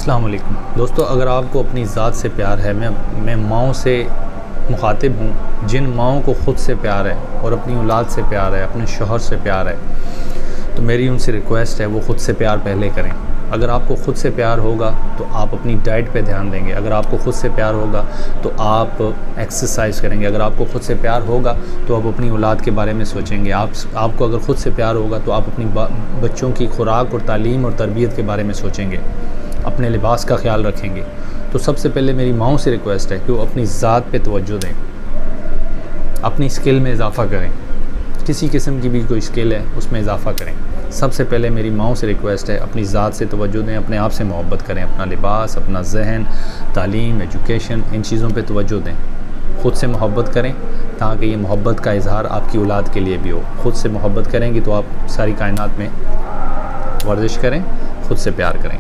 अस्सलाम वालेकुम दोस्तों, अगर आपको अपनी ज़ात से प्यार है, मैं माँओं से मुखातिब हूँ। जिन माँओं को ख़ुद से प्यार है और अपनी औलाद से प्यार है, अपने शौहर से प्यार है, तो मेरी उनसे रिक्वेस्ट है वो ख़ुद से प्यार पहले करें। अगर आपको ख़ुद से प्यार होगा तो आप अपनी डाइट पे ध्यान देंगे। अगर आपको ख़ुद से प्यार होगा तो आप एक्सरसाइज करेंगे। अगर आपको ख़ुद से प्यार होगा तो आप अपनी औलाद के बारे में सोचेंगे। आपको अगर ख़ुद से प्यार होगा तो आप अपनी बच्चों की खुराक और तालीम और तरबियत के बारे में सोचेंगे, अपने लिबास का ख्याल रखेंगे। तो सबसे पहले मेरी माँओं से रिक्वेस्ट है कि वो अपनी ज़ात पे तवज्जो दें, अपनी स्किल में इजाफ़ा करें। किसी किस्म की भी कोई स्किल है उसमें इजाफ़ा करें। सबसे पहले मेरी माँओं से रिक्वेस्ट है, अपनी ज़ात से तवज्जो दें, अपने आप से मोहब्बत करें। अपना लिबास, अपना जहन, तालीम, एजुकेशन, इन चीज़ों पे तवज्जो दें। ख़ुद से मोहब्बत करें ताकि ये मोहब्बत का इजहार आपकी औलाद के लिए भी हो। ख़ुद से मोहब्बत करेंगे तो आप सारी कायनात में वर्जिश करें, ख़ुद से प्यार करें।